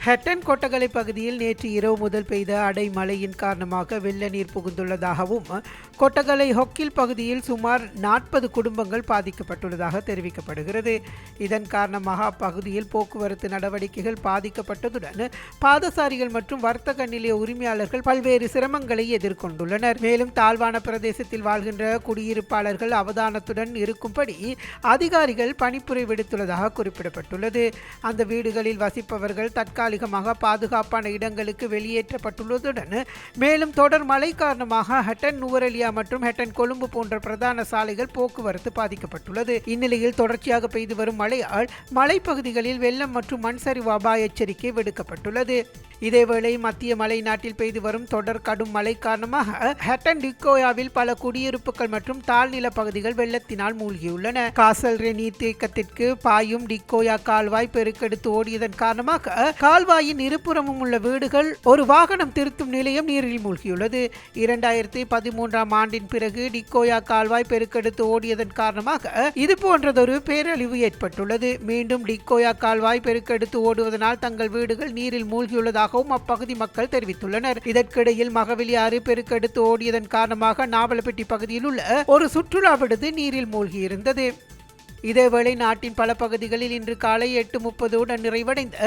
ஹட்டன் கொட்டகலை பகுதியில் நேற்று இரவு முதல் பெய்த அடைமழையின் காரணமாக வெள்ள நீர் புகுந்துள்ளதாகவும் கொட்டகலை ஹொக்கில் பகுதியில் சுமார் 40 குடும்பங்கள் பாதிக்கப்பட்டுள்ளதாக தெரிவிக்கப்படுகிறது. இதன் காரணமாக அப்பகுதியில் போக்குவரத்து நடவடிக்கைகள் பாதிக்கப்பட்டதுடன் பாதசாரிகள் மற்றும் வர்த்தக நிலைய உரிமையாளர்கள் பல்வேறு சிரமங்களை எதிர்கொண்டுள்ளனர். மேலும் தாழ்வான பிரதேசத்தில் வாழ்கின்ற குடியிருப்பாளர்கள் அவதானத்துடன் இருக்கும்படி அதிகாரிகள் பணிப்புரை விடுத்துள்ளதாக குறிப்பிடப்பட்டுள்ளது. அந்த வீடுகளில் வசிப்பவர்கள் தற்காலிகமாக பாதுகாப்பான இடங்களுக்கு வெளியேற்றப்பட்டுள்ளதுடன் மேலும் தொடர் மழை காரணமாக ஹட்டன் நுவரெலியா மற்றும் ஹட்டன் கொழும்பு போன்ற பிரதான சாலைகள் போக்குவரத்து பாதிக்கப்பட்டுள்ளது. இந்நிலையில் தொடர்ச்சியாக பெய்து வரும் மழையால் மலைப்பகுதிகளில் வெள்ளம் மற்றும் மண் சரிவு அபாய எச்சரிக்கை விடுக்கப்பட்டுள்ளது. இதேவேளை மத்திய மலை நாட்டில் பெய்து வரும் தொடர் கடும் மழை காரணமாக ஹட்டன் டிக்கோயாவில் பல குடியிருப்புகள் மற்றும் தாழ்நில பகுதிகள் வெள்ளத்தினால் மூழ்கியுள்ளன. காசல்ரே நீர்த்தேக்கத்திற்கு பாயும் டிக்கோயா கால்வாய் பெருக்கெடுத்து ஓடியதன் காரணமாக கால்வாயின் இருபுறமும் உள்ள வீடுகள் ஒரு வாகனம் திருத்தும் நிலையம் நீரில் மூழ்கியுள்ளது. 2013ஆம் ஆண்டின் பிறகு டிக்கோயா கால்வாய் பெருக்கெடுத்து ஓடியதன் காரணமாக இது போன்றதொரு பேரழிவு ஏற்பட்டுள்ளது. மீண்டும் டிக்கோயா கால்வாய் பெருக்கெடுத்து ஓடுவதனால் தங்கள் வீடுகள் நீரில் மூழ்கியுள்ளதாக அப்பகுதி மக்கள் தெரிவித்துள்ளனர். இதற்கிடையில் மகவெளி ஆறு பெருக்கெடுத்து ஓடியதன் காரணமாக நாவலப்பட்டி பகுதியில் உள்ள ஒரு சுற்றுலா விடுதி நீரில் மூழ்கியிருந்தது. இதேவேளை நாட்டின் பல பகுதிகளில் இன்று காலை 8:30 நிறைவடைந்த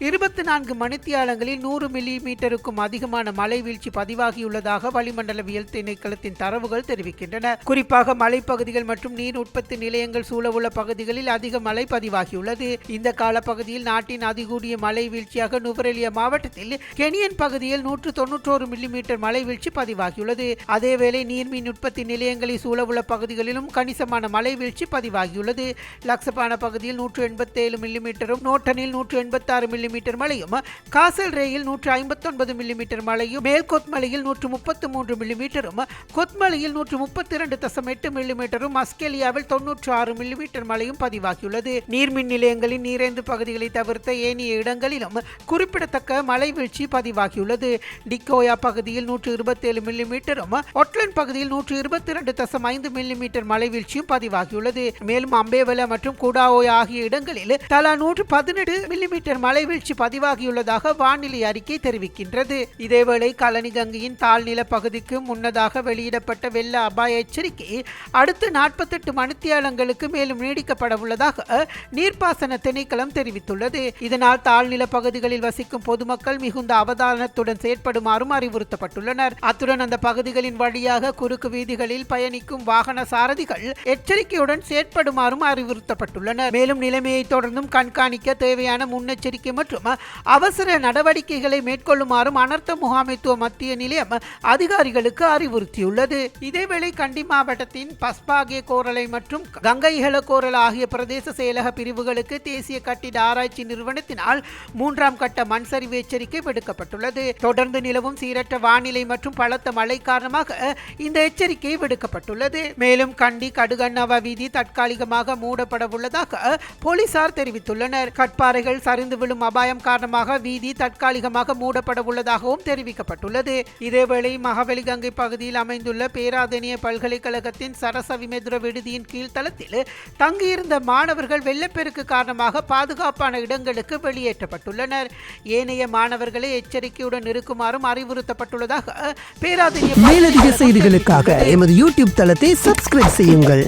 24 மணித்தியாலங்களில் 100 மில்லிமீட்டருக்கும் அதிகமான மழை வீழ்ச்சி பதிவாகியுள்ளதாக வளிமண்டலவியல் திணைக்களத்தின் தரவுகள் தெரிவிக்கின்றன. குறிப்பாக மலைப்பகுதிகள் மற்றும் நீர் உற்பத்தி நிலையங்கள் சூழவுள்ள பகுதிகளில் அதிக மழை பதிவாகியுள்ளது. இந்த காலப்பகுதியில் நாட்டின் அதிகூடிய மழை வீழ்ச்சியாக நுவரெலியா மாவட்டத்தில் கெனியன் பகுதியில் 191 மில்லிமீட்டர் மழை வீழ்ச்சி பதிவாகியுள்ளது. அதேவேளை நீர்மின் உற்பத்தி நிலையங்களை சூழவுள்ள பகுதிகளிலும் கணிசமான மழை வீழ்ச்சி பதிவாகியுள்ளது. லக்சபான பகுதியில் 187 மில்லிமீட்டரும், நோட்டனில் 186 மில்லிமீட்டர் மழையும், காசல் ரேயில் 159 மில்லிமீட்டர் மழையும், மேல் கொத்மலையில் 133 மில்லிமீட்டரும், கொத்மலையில் 132.8 மில்லிமீட்டரும், மஸ்கெலியாவில் 96 மில்லிமீட்டர் மழையும் பதிவாகியுள்ளது. நீர்மின் நிலையங்களின் நீரேந்து பகுதிகளை தவிர்த்த ஏனைய இடங்களிலும் குறிப்பிடத்தக்க மழை வீழ்ச்சி பதிவாகியுள்ளது. டிக்கோயா பகுதியில் 127 மில்லிமீட்டரும், ஒட்லண்ட் பகுதியில் 122.5 மில்லிமீட்டர் மழை வீழ்ச்சியும் பதிவாகியுள்ளது. மேலும் அம்பேவல மற்றும் குடாஓயா ஆகிய இடங்களில் தலா 118 மில்லிமீட்டர் மழை வீழ்ச்சி பதிவாகியுள்ளதாக வானிலை அறிக்கை தெரிவிக்கின்றது. இதேவேளை கலனிகங்கையின் தாழ்நில பகுதிக்கு முன்னதாக வெளியிடப்பட்ட வெள்ள அபாய எச்சரிக்கை அடுத்த 48 மணித்தியாலங்களுக்கு மேலும் நீடிக்கப்பட உள்ளதாக நீர்ப்பாசன திணைக்களம் தெரிவித்துள்ளது. இதனால் தாழ்நில பகுதிகளில் வசிக்கும் பொதுமக்கள் மிகுந்த அவதானத்துடன் செயற்படுமாறும் அறிவுறுத்தப்பட்டுள்ளனர். அத்துடன் அந்த பகுதிகளின் வழியாக குறுக்கு வீதிகளில் பயணிக்கும் வாகன சாரதிகள் எச்சரிக்கையுடன் செயற்படுமாறும் அறிவுறுத்தப்பட்டுள்ளனர். மேலும் நிலைமையை தொடர்ந்தும் கண்காணிக்க தேவையான முன்னெச்சரிக்கை மற்றும் அவசர நடவடிக்கைகளை மேற்கொள்ளுமாறும் அனர்த்த முகாமைத்துவ மத்திய நிலையம் அதிகாரிகளுக்கு அறிவுறுத்தியுள்ளது. இதேவேளை கண்டி மாவட்டத்தின் பஸ்பாகே கோரலை மற்றும் கங்கைஹல கோரல் ஆகிய பிரதேச செயலக பிரிவுகளுக்கு தேசிய கட்டிட ஆராய்ச்சி நிறுவனத்தினால் 3ஆம் கட்ட மண் சரிவு எச்சரிக்கை விடுக்கப்பட்டுள்ளது. தொடர்ந்து நிலவும் சீரற்ற வானிலை மற்றும் பலத்த மழை காரணமாக இந்த எச்சரிக்கை விடுக்கப்பட்டுள்ளது. மேலும் கண்டி கடுகண்ணாவா வீதி தற்காலிகமாக மூடப்பட உள்ளதாக போலீசார் தெரிவித்துள்ளனர். கற்பாறைகள் சரிந்து விழும் அபாயம் காரணமாக வீதி தற்காலிகமாக மூடப்பட உள்ளதாகவும் தெரிவிக்கப்பட்டுள்ளது. இதேவேளை மகவெளி கங்கை பகுதியில் அமைந்துள்ள பேராதெனிய பல்கலைக்கழகத்தின் சரசவிமெதுர விடுதியின் கீழ்த்தளத்தில் தங்கியிருந்த மாணவர்கள் வெள்ளப்பெருக்கு காரணமாக பாதுகாப்பான இடங்களுக்கு வெளியேற்றப்பட்டுள்ளனர். ஏனைய மாணவர்களை எச்சரிக்கையுடன் இருக்குமாறும் அறிவுறுத்தப்பட்டுள்ளதாக பேராதெனிய மேலதிக செய்திகளுக்காக எமது யூடியூப் தளத்தை சப்ஸ்கிரைப் செய்யுங்கள்.